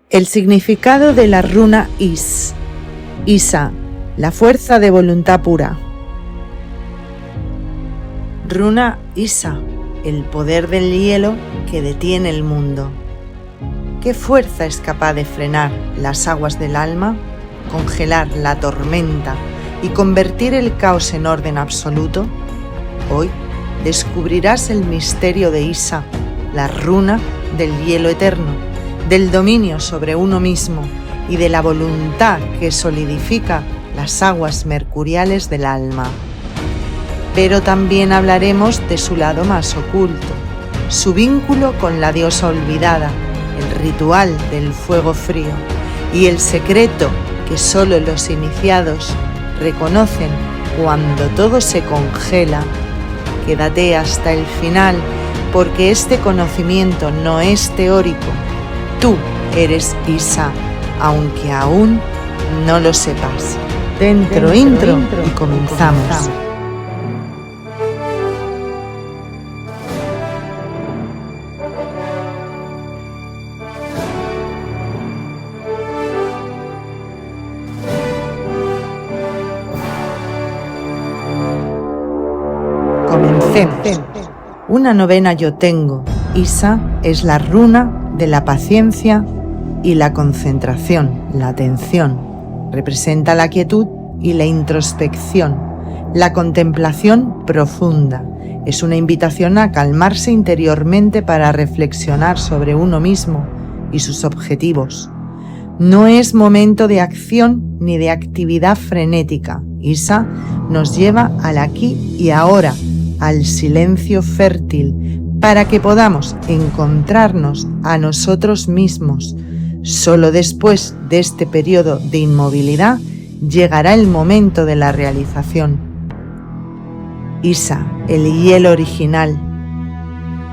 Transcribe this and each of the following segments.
El significado de la runa Is. Isa, la fuerza de voluntad pura. Runa Isa, el poder del hielo que detiene el mundo. ¿Qué fuerza es capaz de frenar las aguas del alma, congelar la tormenta y convertir el caos en orden absoluto? Hoy descubrirás el misterio de Isa, la runa del hielo eterno, del dominio sobre uno mismo y de la voluntad que solidifica las aguas mercuriales del alma. Pero también hablaremos de su lado más oculto, su vínculo con la diosa olvidada, el ritual del fuego frío y el secreto que solo los iniciados reconocen cuando todo se congela. Quédate hasta el final, porque este conocimiento no es teórico. Tú eres Isa, aunque aún no lo sepas. Dentro intro y comenzamos. Comencemos. Una novena yo tengo. Isa es la runa de la paciencia y la concentración, la atención. Representa la quietud y la introspección, la contemplación profunda. Es una invitación a calmarse interiormente para reflexionar sobre uno mismo y sus objetivos. No es momento de acción ni de actividad frenética. Isa nos lleva al aquí y ahora, al silencio fértil, para que podamos encontrarnos a nosotros mismos. Solo después de este periodo de inmovilidad llegará el momento de la realización. Isa, el hielo original.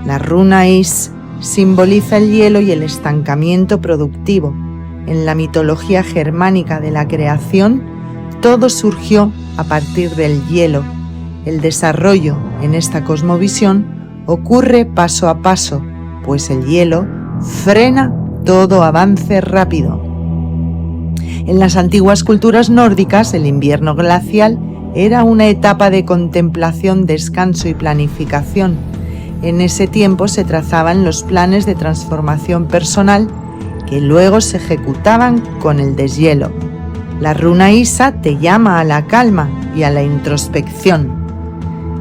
La runa Is simboliza el hielo y el estancamiento productivo. En la mitología germánica de la creación, todo surgió a partir del hielo. El desarrollo en esta cosmovisión ocurre paso a paso, pues el hielo frena todo avance rápido. En las antiguas culturas nórdicas, el invierno glacial era una etapa de contemplación, descanso y planificación. En ese tiempo se trazaban los planes de transformación personal que luego se ejecutaban con el deshielo. La runa Isa te llama a la calma y a la introspección.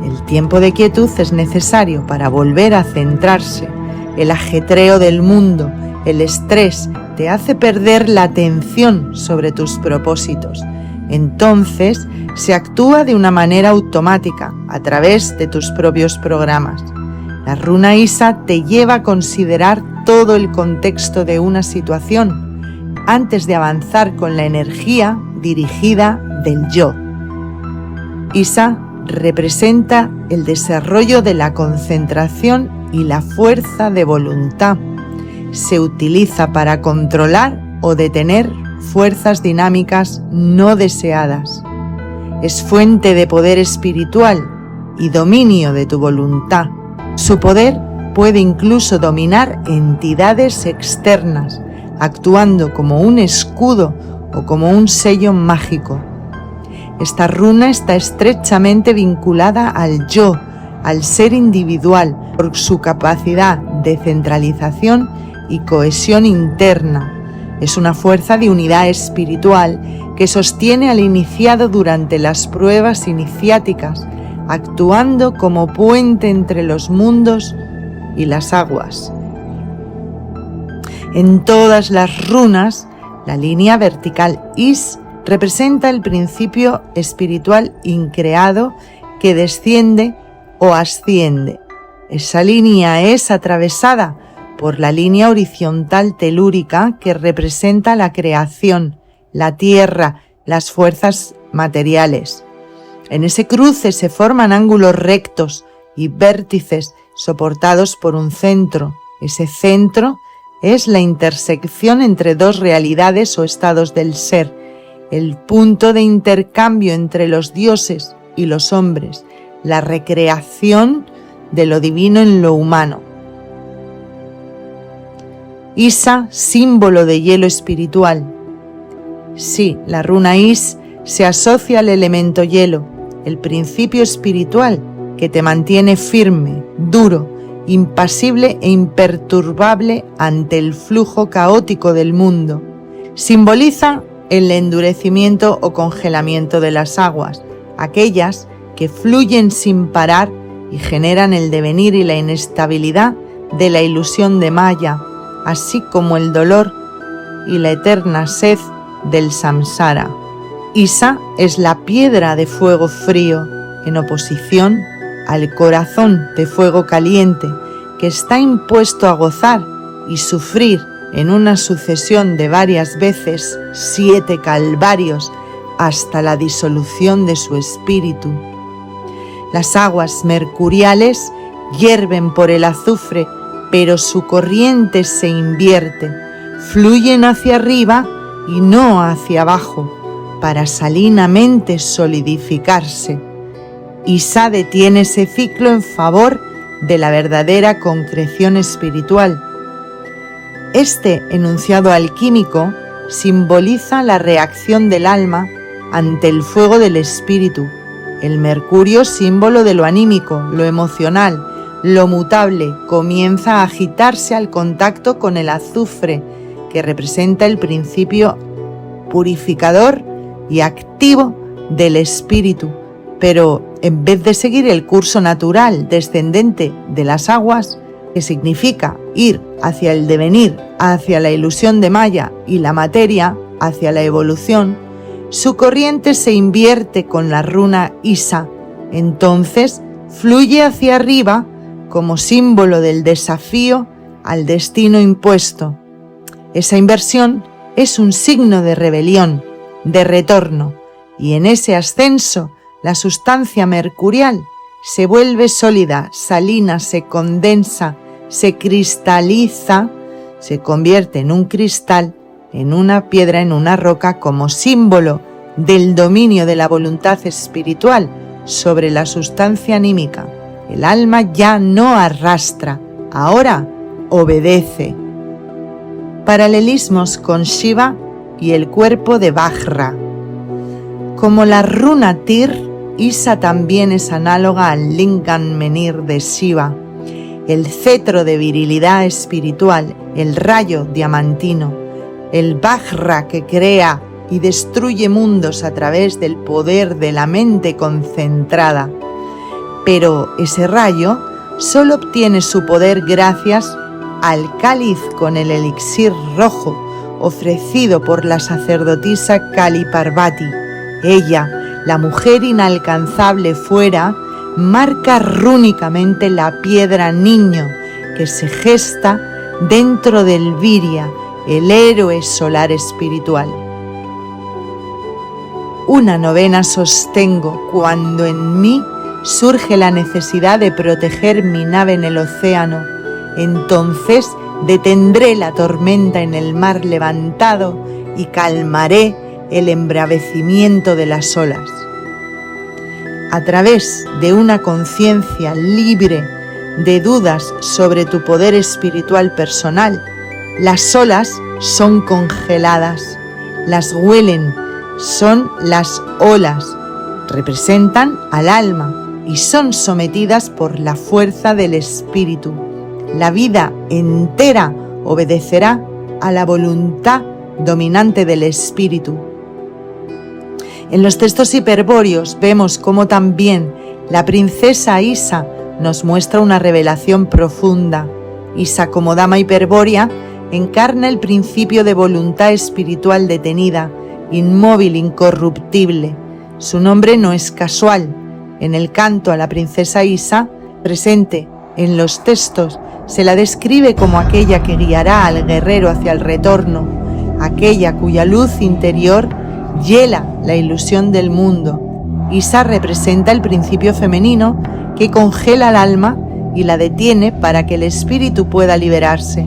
El tiempo de quietud es necesario para volver a centrarse. El ajetreo del mundo, el estrés, te hace perder la atención sobre tus propósitos. Entonces, se actúa de una manera automática, a través de tus propios programas. La runa Isa te lleva a considerar todo el contexto de una situación, antes de avanzar con la energía dirigida del yo. Isa representa el desarrollo de la concentración y la fuerza de voluntad. Se utiliza para controlar o detener fuerzas dinámicas no deseadas. Es fuente de poder espiritual y dominio de tu voluntad. Su poder puede incluso dominar entidades externas, actuando como un escudo o como un sello mágico. Esta runa está estrechamente vinculada al yo, al ser individual, por su capacidad de centralización y cohesión interna. Es una fuerza de unidad espiritual que sostiene al iniciado durante las pruebas iniciáticas, actuando como puente entre los mundos y las aguas. En todas las runas, la línea vertical Is representa el principio espiritual increado que desciende o asciende. Esa línea es atravesada por la línea horizontal telúrica que representa la creación, la tierra, las fuerzas materiales. En ese cruce se forman ángulos rectos y vértices soportados por un centro. Ese centro es la intersección entre dos realidades o estados del ser, el punto de intercambio entre los dioses y los hombres, la recreación de lo divino en lo humano. Isa, símbolo de hielo espiritual. Sí, la runa Is se asocia al elemento hielo, el principio espiritual que te mantiene firme, duro, impasible e imperturbable ante el flujo caótico del mundo. Simboliza el endurecimiento o congelamiento de las aguas, aquellas que fluyen sin parar y generan el devenir y la inestabilidad de la ilusión de Maya, así como el dolor y la eterna sed del samsara. Isa es la piedra de fuego frío, en oposición al corazón de fuego caliente, que está impuesto a gozar y sufrir en una sucesión de varias veces 7 calvarios hasta la disolución de su espíritu. Las aguas mercuriales hierven por el azufre, pero su corriente se invierte, fluyen hacia arriba y no hacia abajo, para salinamente solidificarse. Isa detiene ese ciclo en favor de la verdadera concreción espiritual. Este enunciado alquímico simboliza la reacción del alma ante el fuego del espíritu, el mercurio símbolo de lo anímico, lo emocional, lo mutable, comienza a agitarse al contacto con el azufre, que representa el principio purificador y activo del espíritu, pero en vez de seguir el curso natural descendente de las aguas, que significa ir hacia el devenir, hacia la ilusión de Maya y la materia, hacia la evolución, su corriente se invierte con la runa Isa, entonces fluye hacia arriba como símbolo del desafío al destino impuesto. Esa inversión es un signo de rebelión, de retorno, y en ese ascenso la sustancia mercurial se vuelve sólida, salina, se condensa, se cristaliza, se convierte en un cristal, en una piedra, en una roca, como símbolo del dominio de la voluntad espiritual sobre la sustancia anímica. El alma ya no arrastra, ahora obedece. Paralelismos con Shiva y el cuerpo de Vajra. Como la runa Tir, Isa también es análoga al Lingam Menhir de Shiva, el cetro de virilidad espiritual, el rayo diamantino, el Vajra que crea y destruye mundos a través del poder de la mente concentrada. Pero ese rayo solo obtiene su poder gracias al cáliz con el elixir rojo ofrecido por la sacerdotisa Kali Parvati. Ella, la mujer inalcanzable fuera, marca rúnicamente la piedra niño que se gesta dentro del Virya, el héroe solar espiritual. Una novena sostengo cuando en mí surge la necesidad de proteger mi nave en el océano. Entonces detendré la tormenta en el mar levantado y calmaré el embravecimiento de las olas. A través de una conciencia libre de dudas sobre tu poder espiritual personal, las olas son congeladas, las huelen, son las olas, representan al alma y son sometidas por la fuerza del espíritu. La vida entera obedecerá a la voluntad dominante del espíritu. En los textos hiperbóreos vemos cómo también la princesa Isa nos muestra una revelación profunda. Isa, como dama hiperbórea, encarna el principio de voluntad espiritual detenida, inmóvil, incorruptible. Su nombre no es casual. En el canto a la princesa Isa, presente en los textos, se la describe como aquella que guiará al guerrero hacia el retorno, aquella cuya luz interior hiela la ilusión del mundo. Isa representa el principio femenino que congela el alma y la detiene para que el espíritu pueda liberarse.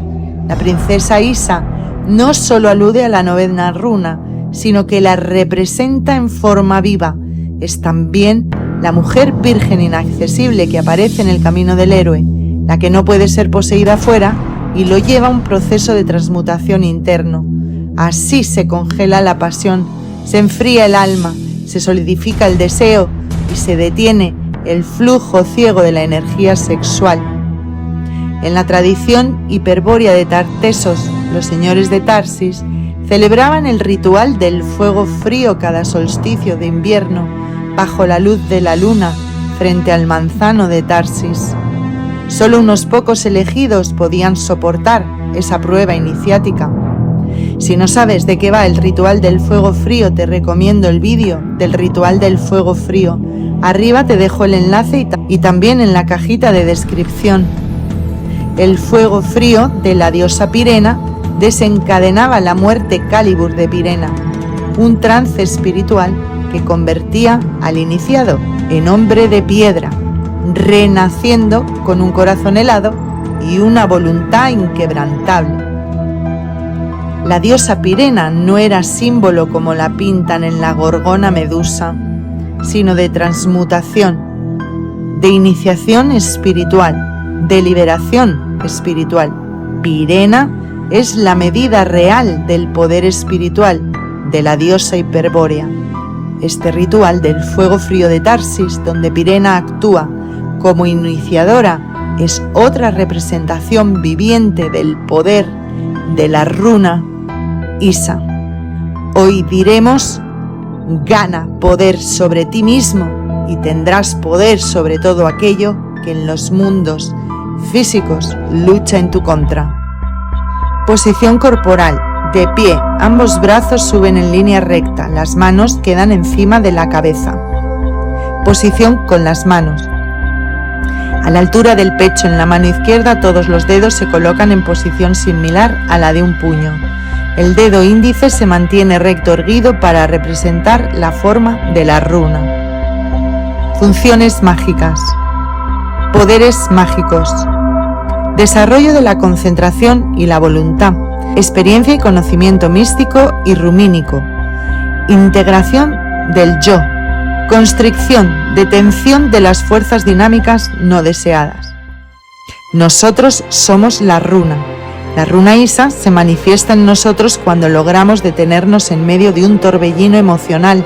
La princesa Isa no solo alude a la novena runa, sino que la representa en forma viva. Es también la mujer virgen inaccesible que aparece en el camino del héroe, la que no puede ser poseída fuera y lo lleva a un proceso de transmutación interno. Así se congela la pasión, se enfría el alma, se solidifica el deseo y se detiene el flujo ciego de la energía sexual. En la tradición hiperbórea de Tartesos, los señores de Tarsis celebraban el ritual del fuego frío cada solsticio de invierno bajo la luz de la luna frente al manzano de Tarsis. Solo unos pocos elegidos podían soportar esa prueba iniciática. Si no sabes de qué va el ritual del fuego frío, te recomiendo el vídeo del ritual del fuego frío. Arriba te dejo el enlace y también en la cajita de descripción. El fuego frío de la diosa Pirena desencadenaba la muerte Calibur de Pirena, un trance espiritual que convertía al iniciado en hombre de piedra, renaciendo con un corazón helado y una voluntad inquebrantable. La diosa Pirena no era símbolo como la pintan en la Gorgona Medusa, sino de transmutación, de iniciación espiritual, de liberación espiritual. Pirena es la medida real del poder espiritual de la diosa hiperbórea. Este ritual del fuego frío de Tarsis, donde Pirena actúa como iniciadora, es otra representación viviente del poder de la runa Isa. Hoy diremos: gana poder sobre ti mismo y tendrás poder sobre todo aquello que en los mundos físicos lucha en tu contra. Posición corporal. De pie, ambos brazos suben en línea recta, las manos quedan encima de la cabeza. Posición con las manos. A la altura del pecho en la mano izquierda, todos los dedos se colocan en posición similar a la de un puño. El dedo índice se mantiene recto erguido para representar la forma de la runa. Funciones mágicas. Poderes mágicos. Desarrollo de la concentración y la voluntad. Experiencia y conocimiento místico y rumínico. Integración del yo. Constricción, detención de las fuerzas dinámicas no deseadas. Nosotros somos la runa. La runa Isa se manifiesta en nosotros cuando logramos detenernos en medio de un torbellino emocional,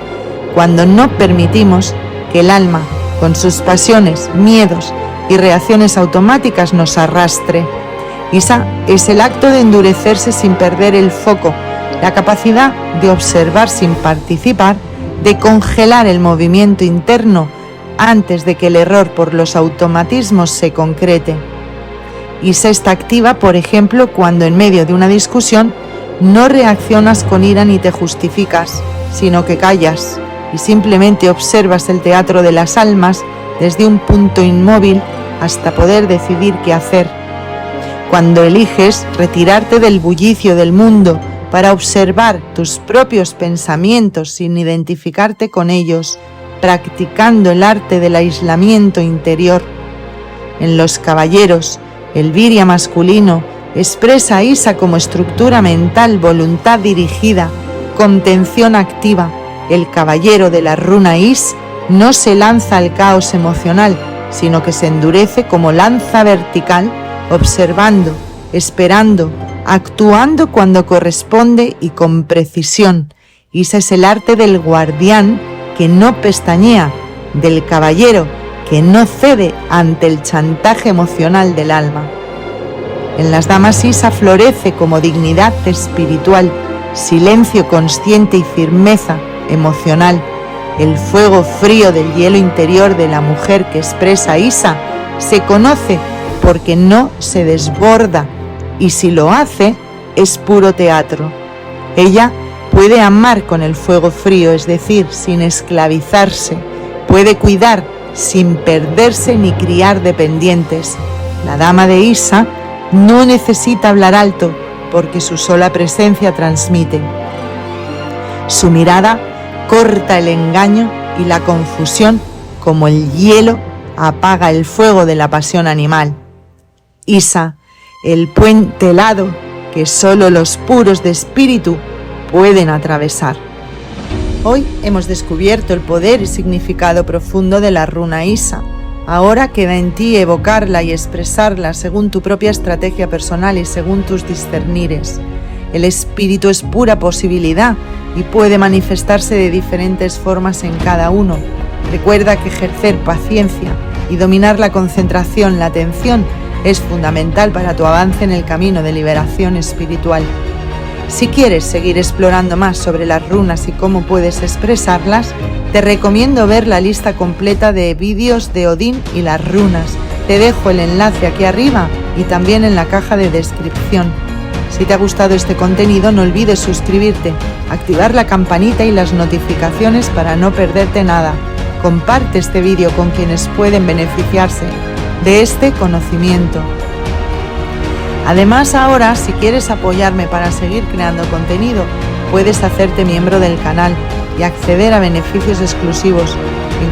cuando no permitimos que el alma, con sus pasiones, miedos y reacciones automáticas, nos arrastre. Isa es el acto de endurecerse sin perder el foco, la capacidad de observar sin participar, de congelar el movimiento interno antes de que el error por los automatismos se concrete. Isa está activa, por ejemplo, cuando en medio de una discusión no reaccionas con ira ni te justificas, sino que callas y simplemente observas el teatro de las almas desde un punto inmóvil hasta poder decidir qué hacer. Cuando eliges retirarte del bullicio del mundo para observar tus propios pensamientos sin identificarte con ellos, practicando el arte del aislamiento interior. En los caballeros, el Virya masculino expresa a Isa como estructura mental, voluntad dirigida, contención activa. El caballero de la runa Is no se lanza al caos emocional, sino que se endurece como lanza vertical, observando, esperando, actuando cuando corresponde y con precisión. Isa es el arte del guardián que no pestañea, del caballero que no cede ante el chantaje emocional del alma. En las damas Isa florece como dignidad espiritual, silencio consciente y firmeza emocional. El fuego frío del hielo interior de la mujer que expresa Isa se conoce porque no se desborda, y si lo hace es puro teatro. Ella puede amar con el fuego frío, es decir, sin esclavizarse, puede cuidar sin perderse ni criar dependientes. La dama de Isa no necesita hablar alto porque su sola presencia transmite. Su mirada corta el engaño y la confusión como el hielo apaga el fuego de la pasión animal. Isa, el puente helado que solo los puros de espíritu pueden atravesar. Hoy hemos descubierto el poder y significado profundo de la runa Isa, Ahora queda en ti evocarla y expresarla según tu propia estrategia personal y según tus discernires. El espíritu es pura posibilidad y puede manifestarse de diferentes formas en cada uno. Recuerda que ejercer paciencia y dominar la concentración, la atención, es fundamental para tu avance en el camino de liberación espiritual. Si quieres seguir explorando más sobre las runas y cómo puedes expresarlas, te recomiendo ver la lista completa de vídeos de Odín y las runas. Te dejo el enlace aquí arriba y también en la caja de descripción. Si te ha gustado este contenido, no olvides suscribirte, activar la campanita y las notificaciones para no perderte nada. Comparte este vídeo con quienes pueden beneficiarse de este conocimiento. Además, ahora, si quieres apoyarme para seguir creando contenido, puedes hacerte miembro del canal y acceder a beneficios exclusivos.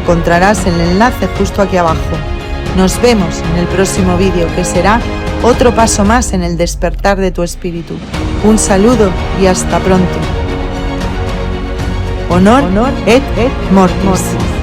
Encontrarás el enlace justo aquí abajo. Nos vemos en el próximo vídeo, que será otro paso más en el despertar de tu espíritu. Un saludo y hasta pronto. Honor et mortis.